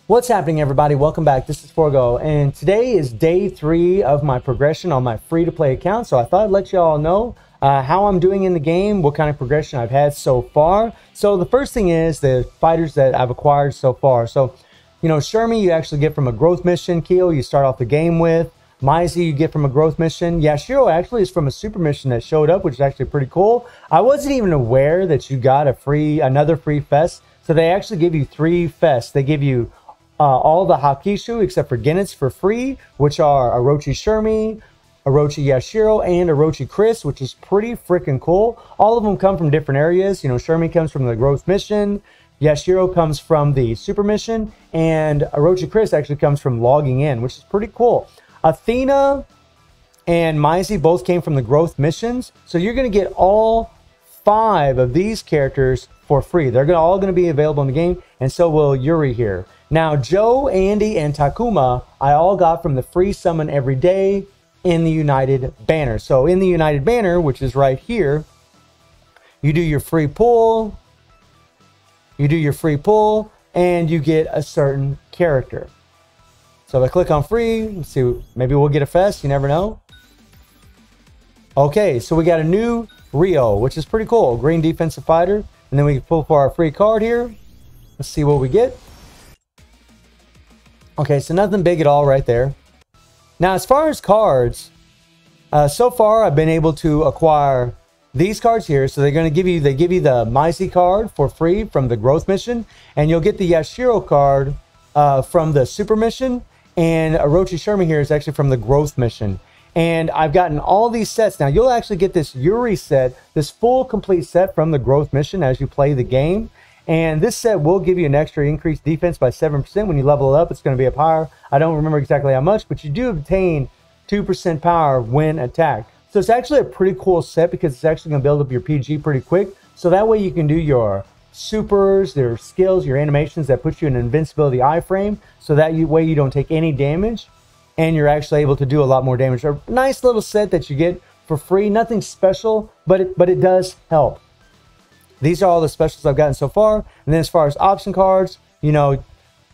What's happening, everybody? Welcome back. This is Forgo, and today is day 3 of my progression on my free-to-play account. So I thought I'd let you all know how I'm doing in the game, what kind of progression I've had so far. So the first thing is the fighters that I've acquired so far. So, you know, Shermie you actually get from a growth mission. Keo you start off the game with. Maisie you get from a growth mission. Yashiro actually is from a super mission that showed up, which is actually pretty cool. I wasn't even aware that you got another free fest. So they actually give you 3 fests. They give you all the Hakishu except for Genets for free, which are Orochi Shermie, Orochi Yashiro, and Orochi Chris, which is pretty freaking cool. All of them come from different areas. You know, Shermie comes from the growth mission, Yashiro comes from the super mission, and Orochi Chris actually comes from logging in, which is pretty cool. Athena and Maisie both came from the growth missions, so you're going to get all 5 of these characters for free. They're all going to be available in the game, and so will Yuri here. Now, Joe, Andy, and Takuma, I all got from the free summon every day in the United banner. So in the United banner, which is right here, you do your free pull, and you get a certain character. So if I click on free, let's see, maybe we'll get a fest, you never know. Okay, so we got a new Rio, which is pretty cool. Green defensive fighter. And then we can pull for our free card here. Let's see what we get. Okay, so nothing big at all right there. Now, as far as cards, so far I've been able to acquire these cards here. So they give you the Maisie card for free from the growth mission, and you'll get the Yashiro card from the super mission, and Orochi Shermie here is actually from the growth mission. And I've gotten all these sets. Now, you'll actually get this Yuri set, this full complete set from the growth mission as you play the game. And this set will give you an extra increased defense by 7%. When you level it up, it's going to be up higher. I don't remember exactly how much, but you do obtain 2% power when attacked. So it's actually a pretty cool set because it's actually going to build up your PG pretty quick. So that way you can do your supers, your skills, your animations that put you in an invincibility iframe. So that way you don't take any damage. And you're actually able to do a lot more damage. A nice little set that you get for free. Nothing special, but it does help. These are all the specials I've gotten so far. And then as far as option cards, you know,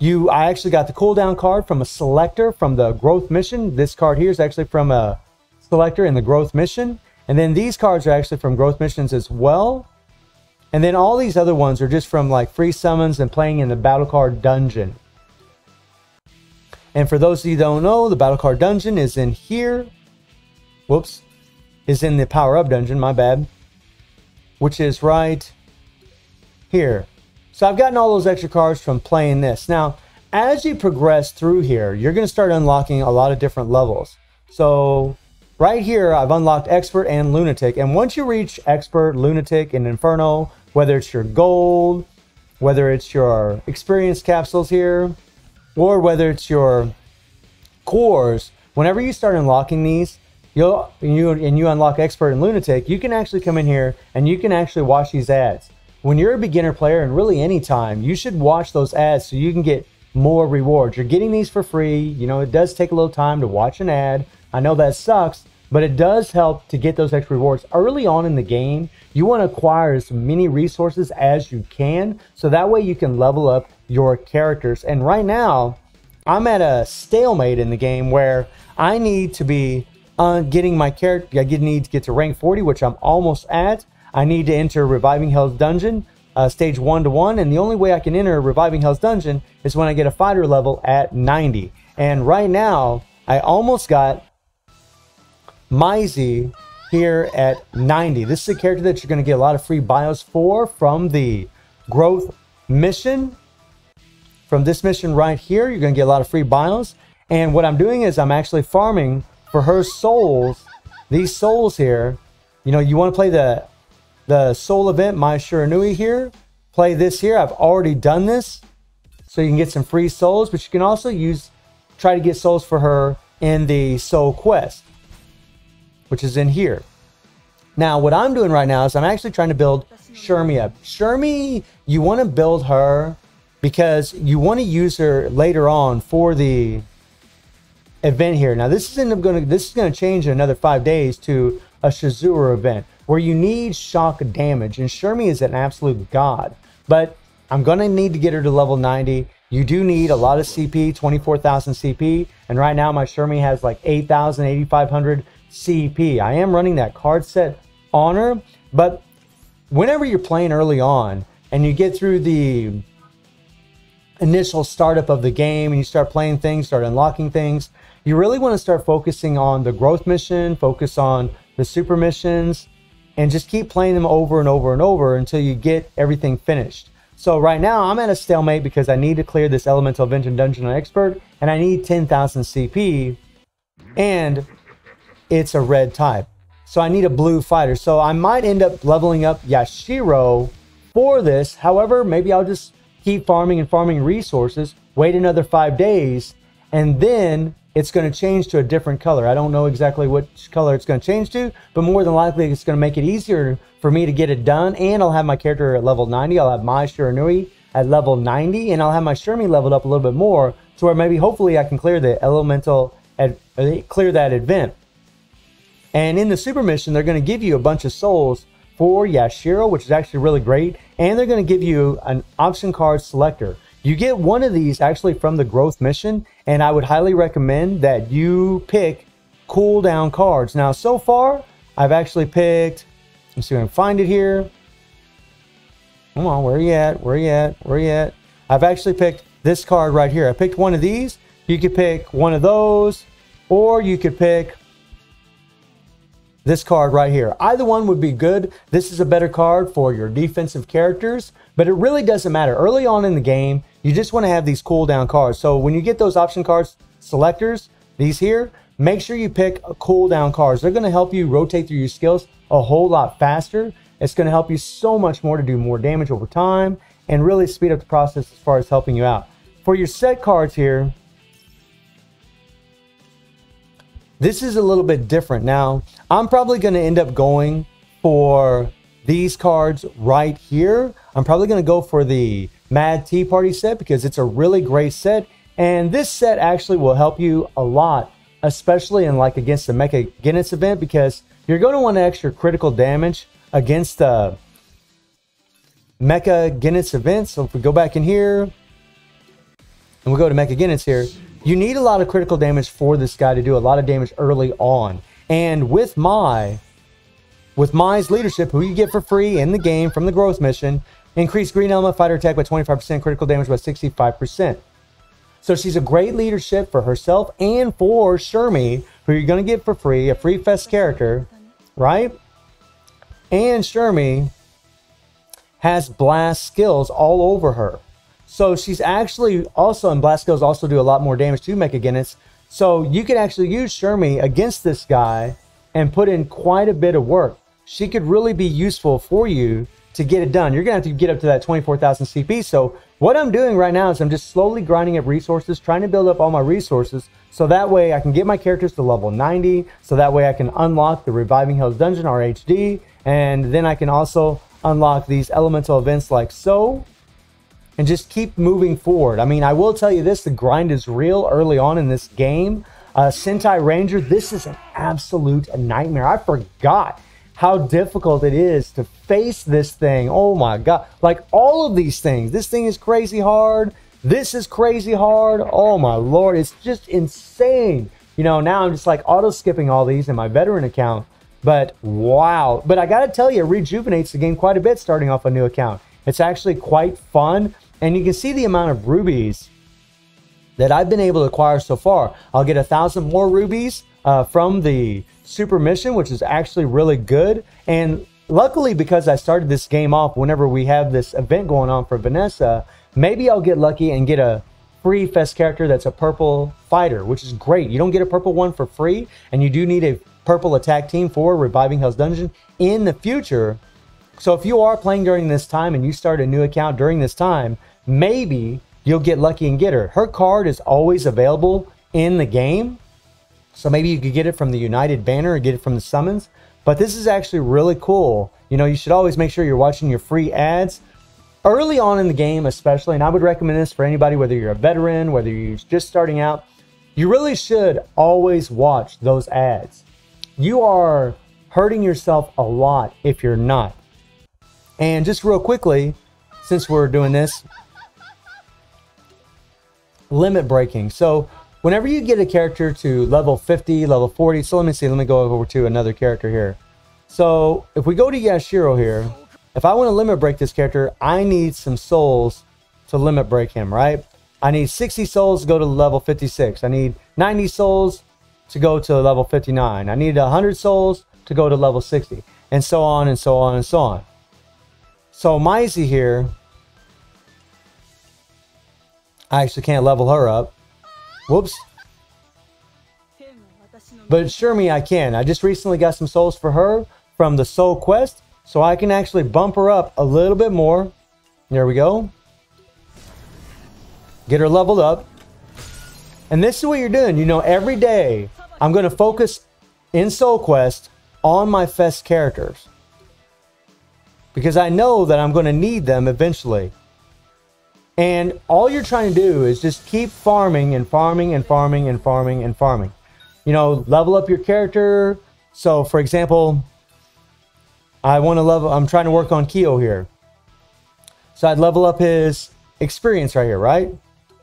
I actually got the cooldown card from a Selector from the growth mission. This card here is actually from a Selector in the growth mission. And then these cards are actually from growth missions as well. And then all these other ones are just from like free summons and playing in the battle card dungeon. And for those of you who don't know, the battle card dungeon is in here. Whoops. Is in the power up dungeon, my bad. Which is right here. So I've gotten all those extra cards from playing this. Now, as you progress through here, you're going to start unlocking a lot of different levels. So right here, I've unlocked Expert and Lunatic. And once you reach Expert, Lunatic, and Inferno, whether it's your gold, whether it's your experience capsules here, or whether it's your cores, whenever you start unlocking these, you unlock Expert and Lunatic, you can actually come in here and you can actually watch these ads. When you're a beginner player, and really any time, you should watch those ads so you can get more rewards. You're getting these for free. You know, it does take a little time to watch an ad. I know that sucks, but it does help to get those extra rewards early on in the game. You want to acquire as many resources as you can, so that way you can level up your characters. And right now, I'm at a stalemate in the game where I need to be getting my character. I need to get to rank 40, which I'm almost at. I need to enter Reviving Hell's Dungeon, stage 1-1, and the only way I can enter Reviving Hell's Dungeon is when I get a fighter level at 90. And right now, I almost got Maisie here at 90. This is a character that you're going to get a lot of free bios for from the growth mission. From this mission right here, you're going to get a lot of free bios. And what I'm doing is I'm actually farming for her souls. These souls here, you know, you want to play the soul event, My Shiranui here. Play this here. I've already done this. So you can get some free souls, but you can also try to get souls for her in the soul quest, which is in here. Now, what I'm doing right now is I'm actually trying to build Shermie up. Shermie, you want to build her because you want to use her later on for the event here. Now, this is going to change in another 5 days to a Shazura event where you need shock damage, and Shermie is an absolute god. But I'm going to need to get her to level 90, you do need a lot of CP, 24,000 CP. And right now my Shermie has like 8,000, 8,500 CP. I am running that card set on her, but whenever you're playing early on and you get through the initial startup of the game and you start playing things, start unlocking things, you really want to start focusing on the growth mission, focus on the super missions, and just keep playing them over and over and over until you get everything finished. So right now I'm at a stalemate because I need to clear this Elemental Invention Dungeon on Expert, and I need 10,000 CP, and it's a red type. So I need a blue fighter. So I might end up leveling up Yashiro for this. However, maybe I'll just keep farming and farming resources, wait another 5 days, and then it's going to change to a different color. I don't know exactly which color it's going to change to, but more than likely it's going to make it easier for me to get it done. And I'll have my character at level 90. I'll have my Shiranui at level 90, and I'll have my Shermie leveled up a little bit more to where maybe hopefully I can clear the elemental, clear that event. And in the super mission, they're going to give you a bunch of souls for Yashiro, which is actually really great. And they're going to give you an option card selector. You get one of these actually from the growth mission, and I would highly recommend that you pick cooldown cards. Now, so far, I've actually picked, let's see if I can find it here. Come on, where are you at? Where are you at? Where are you at? I've actually picked this card right here. I picked one of these. You could pick one of those, or you could pick this card right here. Either one would be good. This is a better card for your defensive characters, but it really doesn't matter. Early on in the game, you just want to have these cooldown cards. So when you get those option cards selectors, these here, make sure you pick cooldown cards. They're going to help you rotate through your skills a whole lot faster. It's going to help you so much more to do more damage over time and really speed up the process as far as helping you out. For your set cards here, this is a little bit different. Now, I'm probably going to end up going for these cards right here. I'm probably going to go for the Mad Tea Party set because it's a really great set. And this set actually will help you a lot, especially in like against the Mecha Guinness event, because you're going to want extra critical damage against the Mecha Guinness event. So if we go back in here and we go to Mecha Guinness here, you need a lot of critical damage for this guy to do a lot of damage early on. And with Mai's leadership, who you get for free in the game from the growth mission, increase green element fighter attack by 25%, critical damage by 65%. So she's a great leadership for herself and for Shermie, who you're going to get for free, a free fest character, right? And Shermie has blast skills all over her. So she's actually also, and blast skills also do a lot more damage to Mecha Guinness. So you can actually use Shermie against this guy and put in quite a bit of work. She could really be useful for you to get it done. You're going to have to get up to that 24,000 CP. So what I'm doing right now is I'm just slowly grinding up resources, trying to build up all my resources. So that way I can get my characters to level 90. So that way I can unlock the Reviving Hell's Dungeon RHD. And then I can also unlock these elemental events like so. And just keep moving forward. I mean, I will tell you this, the grind is real early on in this game. Sentai Ranger, this is an absolute nightmare. I forgot how difficult it is to face this thing. Oh my God. Like all of these things. This thing is crazy hard. This is crazy hard. Oh my Lord. It's just insane. You know, now I'm just like auto skipping all these in my veteran account. But wow. But I got to tell you, it rejuvenates the game quite a bit starting off a new account. It's actually quite fun. And you can see the amount of rubies that I've been able to acquire so far. I'll get 1,000 more rubies from the super mission, which is actually really good. And luckily, because I started this game off whenever we have this event going on for Vanessa, maybe I'll get lucky and get a free fest character that's a purple fighter, which is great. You don't get a purple one for free, and you do need a purple attack team for Reviving Hell's Dungeon in the future. So if you are playing during this time and you start a new account during this time, maybe you'll get lucky and get her. Her card is always available in the game. So maybe you could get it from the United banner or get it from the summons. But this is actually really cool. You know, you should always make sure you're watching your free ads early on in the game, especially. And I would recommend this for anybody, whether you're a veteran, whether you're just starting out. You really should always watch those ads. You are hurting yourself a lot if you're not. And just real quickly, since we're doing this, limit breaking. So whenever you get a character to level 50, level 40, so let me go over to another character here. So if we go to Yashiro here, if I want to limit break this character, I need some souls to limit break him, right? I need 60 souls to go to level 56. I need 90 souls to go to level 59. I need 100 souls to go to level 60, and so on and so on and so on. So Maisie here, I actually can't level her up. Whoops. But Shermie I can. I just recently got some souls for her from the soul quest, so I can actually bump her up a little bit more. There we go. Get her leveled up. And this is what you're doing. You know, every day I'm going to focus in Soul Quest on my Fest characters, because I know that I'm going to need them eventually. And all you're trying to do is just keep farming and farming and farming and farming and farming. You know, level up your character. So for example, I'm trying to work on Kyo here. So I'd level up his experience right here, right?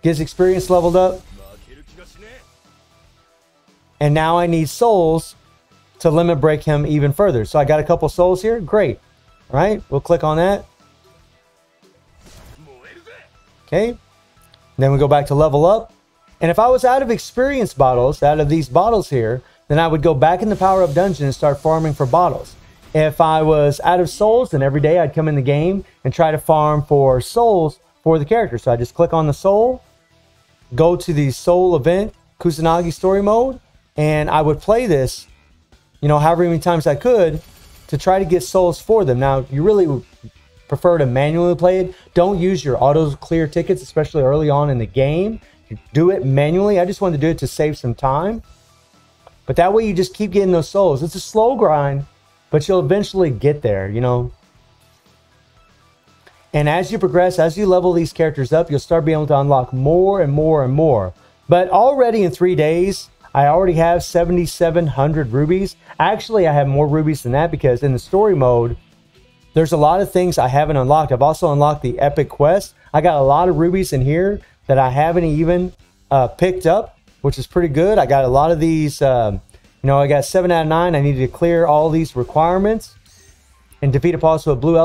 Get his experience leveled up. And now I need souls to limit break him even further. So I got a couple souls here. Great. All right, we'll click on that. Okay. Then we go back to level up. And if I was out of experience bottles, out of these bottles here, then I would go back in the power-up dungeon and start farming for bottles. If I was out of souls, then every day I'd come in the game and try to farm for souls for the character. So I just click on the soul, go to the soul event, Kusanagi story mode, and I would play this, you know, however many times I could to try to get souls for them. Now, you really would prefer to manually play it. Don't use your auto clear tickets, especially early on in the game. You do it manually. I just wanted to do it to save some time. But that way you just keep getting those souls. It's a slow grind, but you'll eventually get there, you know. And as you progress, as you level these characters up, you'll start being able to unlock more and more and more. But already in 3 days, I already have 7,700 rubies. Actually, I have more rubies than that, because in the story mode, there's a lot of things I haven't unlocked. I've also unlocked the epic quest. I got a lot of rubies in here that I haven't even picked up, which is pretty good. I got a lot of these, you know, I got 7 out of 9. I needed to clear all these requirements and defeat a boss with blue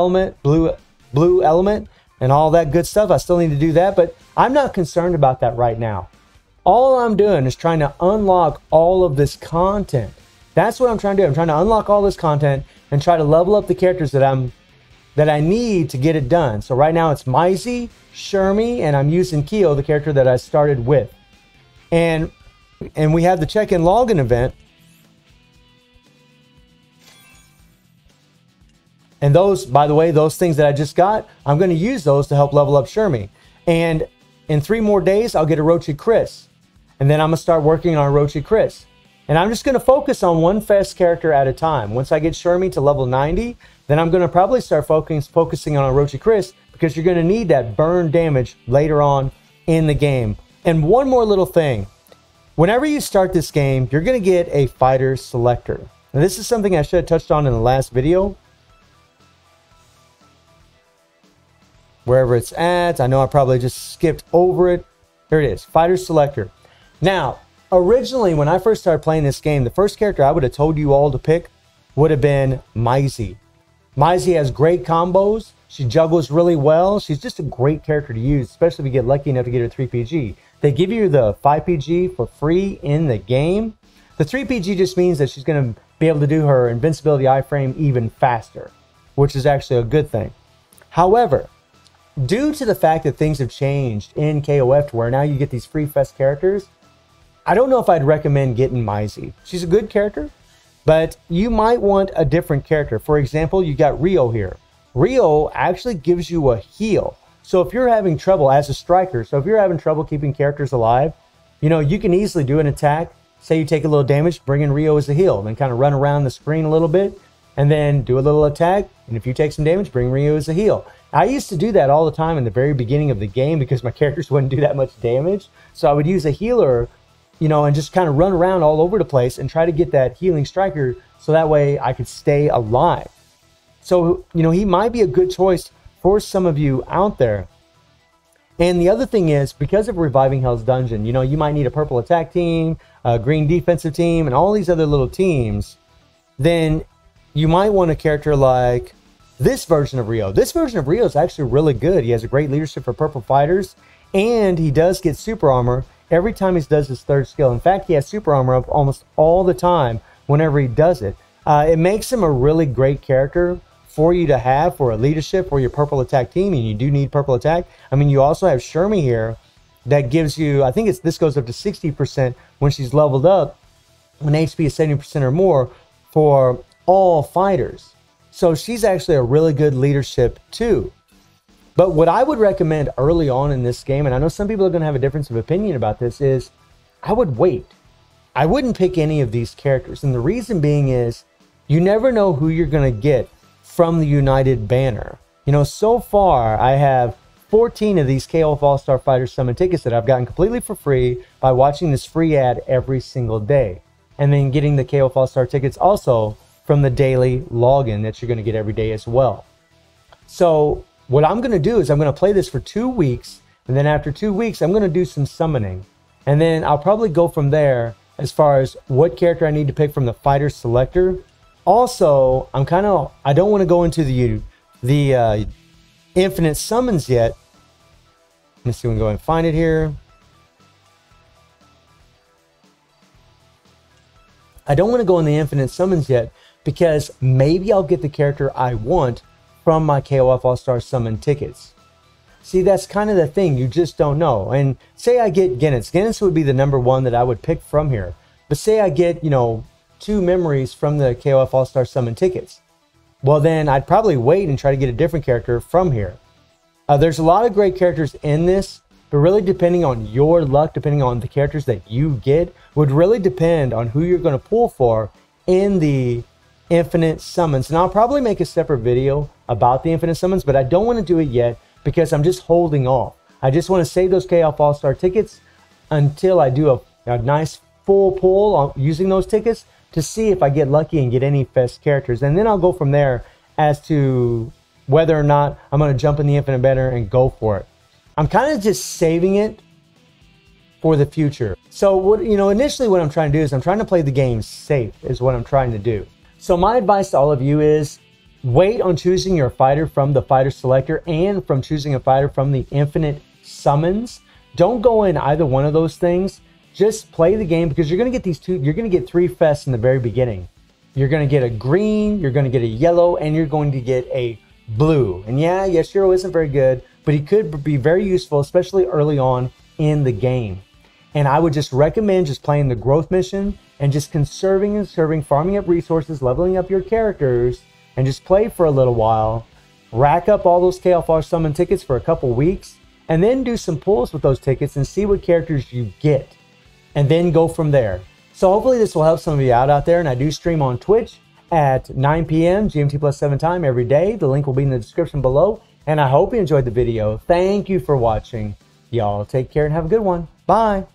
element, and all that good stuff. I still need to do that, but I'm not concerned about that right now. All I'm doing is trying to unlock all of this content. That's what I'm trying to do. I'm trying to unlock all this content and try to level up the characters that I need to get it done. So right now it's Maisie, Shermie, and I'm using Kyo, the character that I started with. And we have the check-in login event. And those, by the way, those things that I just got, I'm going to use those to help level up Shermie. And in 3 more days, I'll get a Orochi Chris. And then I'm going to start working on Orochi Chris. And I'm just going to focus on one Fest character at a time. Once I get Shermie to level 90, then I'm going to probably start focusing on Orochi Chris, because you're going to need that burn damage later on in the game. And one more little thing. Whenever you start this game, you're going to get a fighter selector. Now, this is something I should have touched on in the last video. Wherever it's at, I know I probably just skipped over it. Here it is, fighter selector. Now, originally, when I first started playing this game, the first character I would have told you all to pick would have been Maisie. Maisie has great combos. She juggles really well. She's just a great character to use, especially if you get lucky enough to get her 3PG. They give you the 5PG for free in the game. The 3PG just means that she's going to be able to do her invincibility iframe even faster, which is actually a good thing. However, due to the fact that things have changed in KOF to where now you get these free Fest characters, I don't know if I'd recommend getting Maisie. She's a good character, but you might want a different character. For example, you got Rio here. Rio actually gives you a heal. So if you're having trouble as a striker, so if you're having trouble keeping characters alive, you know, you can easily do an attack. Say you take a little damage, bring in Rio as a heal, then kind of run around the screen a little bit, and then do a little attack. And if you take some damage, bring Rio as a heal. I used to do that all the time in the very beginning of the game because my characters wouldn't do that much damage. So I would use a healer, you know, and just kind of run around all over the place and try to get that healing striker so that way I could stay alive. So, you know, he might be a good choice for some of you out there. And the other thing is, because of Reviving Hell's Dungeon, you know, you might need a purple attack team, a green defensive team, and all these other little teams. Then you might want a character like this version of Rio. This version of Rio is actually really good. He has a great leadership for purple fighters, and he does get super armor every time he does his third skill. In fact, he has super armor up almost all the time whenever he does it. It makes him a really great character for you to have for a leadership for your purple attack team, and you do need purple attack. I mean, you also have Shermie here that gives you, I think this goes up to 60% when she's leveled up, when HP is 70% or more for all fighters. So she's actually a really good leadership too. But what I would recommend early on in this game, and I know some people are going to have a difference of opinion about this, is I would wait. I wouldn't pick any of these characters. And the reason being is you never know who you're going to get from the United banner. You know, so far I have 14 of these KOF All-Star Fighter Summon tickets that I've gotten completely for free by watching this free ad every single day. And then getting the KOF All-Star tickets also from the daily login that you're going to get every day as well. So what I'm going to do is I'm going to play this for 2 weeks. And then after 2 weeks, I'm going to do some summoning. And then I'll probably go from there as far as what character I need to pick from the fighter selector. Also, I don't want to go into the infinite summons yet. Let me see if we can go and find it here. I don't want to go in the infinite summons yet because maybe I'll get the character I want from my KOF All-Star Summon tickets. See, that's kind of the thing. You just don't know. And say I get Genitz. Genitz would be the #1 that I would pick from here. But say I get, you know, 2 memories from the KOF All-Star Summon tickets. Well, then I'd probably wait and try to get a different character from here. There's a lot of great characters in this, but really depending on your luck, depending on the characters that you get, would really depend on who you're going to pull for in the infinite summons. And I'll probably make a separate video about the infinite summons, but I don't want to do it yet because I'm just holding off. I just want to save those KOF All-Star tickets until I do a nice full pull on using those tickets to see if I get lucky and get any Fest characters. And then I'll go from there as to whether or not I'm going to jump in the infinite banner and go for it. I'm kind of just saving it for the future. So what, you know, initially what I'm trying to do is I'm trying to play the game safe is what I'm trying to do. So my advice to all of you is wait on choosing your fighter from the fighter selector and from choosing a fighter from the infinite summons. Don't go in either one of those things. Just play the game because you're going to get these 2, you're going to get 3 Fests in the very beginning. You're going to get a green, you're going to get a yellow, and you're going to get a blue. And yeah, Yashiro isn't very good, but he could be very useful, especially early on in the game. And I would just recommend just playing the growth mission and just conserving and serving, farming up resources, leveling up your characters, and just play for a little while. Rack up all those KOF Summon tickets for a couple weeks, and then do some pulls with those tickets and see what characters you get. And then go from there. So hopefully this will help some of you out there. And I do stream on Twitch at 9 p.m. GMT plus 7 time every day. The link will be in the description below. And I hope you enjoyed the video. Thank you for watching. Y'all take care and have a good one. Bye.